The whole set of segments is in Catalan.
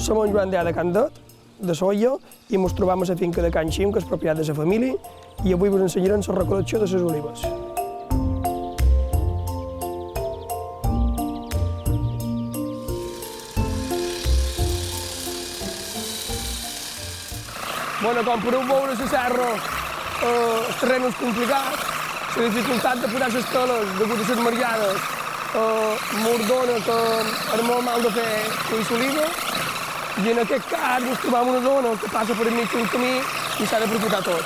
Som en Joan de Candet, de Solla, i ens trobam a la finca de Can Xim, que és propietat de la família, i avui us ensenyarem la recol·lecció de les olives. Bueno, com podeu veure, la serra, el terreny és complicat, la dificultat de posar les teles degut a les marjades m'ordona que és molt mal de fer cuir l'oliva, i en aquest cas ens trobam una zona que passa per enmig d'un camí i s'ha d'aprofitar tot.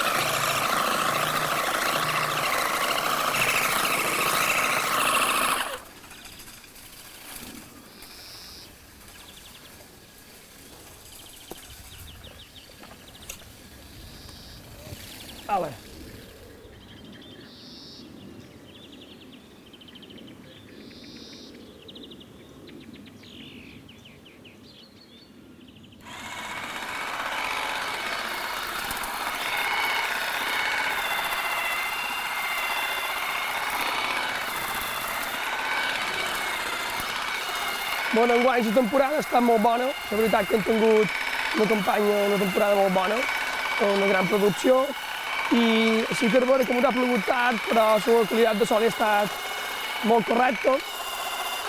Vale. Bueno, enguany la temporada ha estat molt bona, la veritat que hem tingut una temporada molt bona, una gran producció, i sí que és vera que ens ha plogut tard, però la qualitat de sol ha estat molt correcta,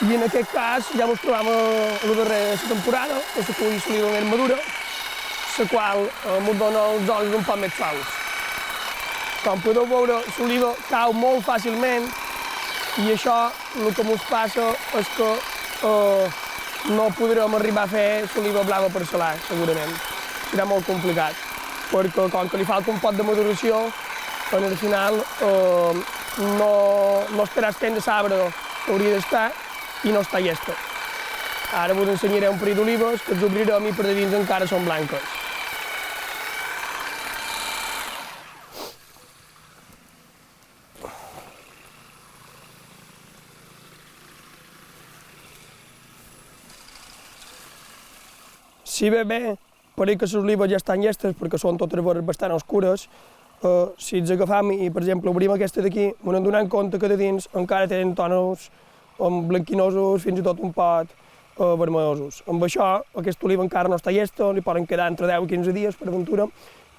i en aquest cas ja ens trobam a la darrera de la temporada, que la cuir l'oliva més madura, la qual ens dona els olis un poc més suaus. Com podeu veure, l'oliva cau molt fàcilment, i això el que ens passa és que no podrem arribar a fer l'oliva blava parcel·lar, segurament. Serà molt complicat, perquè com que li falta un poc de maduració, al final no estarà temps de sabre que hauria d'estar i no està llesta. Ara us ensenyaré un parell d'olives que els obrirem i per de dins encara són blanques. Si bé, pareix que les olives ja estan llestes perquè són totes vores bastant oscures, si ens agafam i, per exemple, obrim aquesta d'aquí, ens adonem compte que de dins encara tenen tons blanquinosos, fins i tot un pot vermellosos. Amb això, aquesta oliva encara no està llesta, li poden quedar entre 10 i 15 dies, per aventura,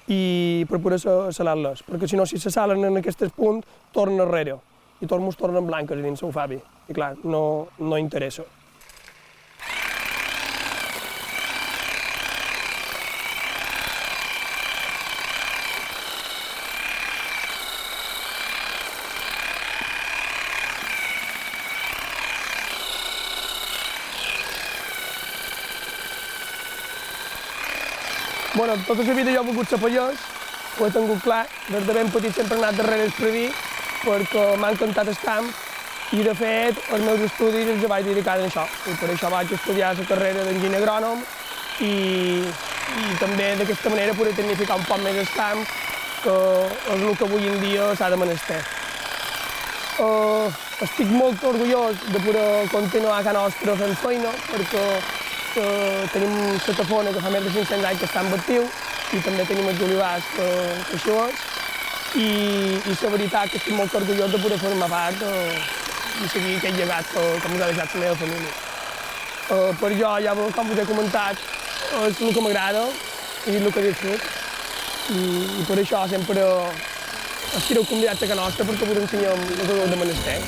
i per poder salar-les, perquè si no, si se salen en aquest punt, tornen enrere, i ens tornen blanques dins el fabi, i clar, no interessa. Bueno, tota la vida jo he volgut ser pagès, ho he tingut clar, des de ben petit sempre he anat darrere el predí, perquè m'ha encantat el camp, i de fet els meus estudis els vaig dedicar a això, i per això vaig estudiar la carrera d'enginyer agrònom, i també d'aquesta manera poder tecnificar un poc més el camp, que és el que avui en dia s'ha de menester. Estic molt orgullós de poder continuar a casa nostra fent feina, perquè tenim la tafona que fa més de 500 anys que està en actiu, i també tenim els olivars que això és, i la veritat que estic molt orgullós de poder formar part i seguir aquest llegat que m'ha deixat la meva família. Per jo, ja com us he comentat, és el que m'agrada i el que disfrut, i per això sempre estireu convidats a casa nostra perquè us ensenyem el que heu de menester.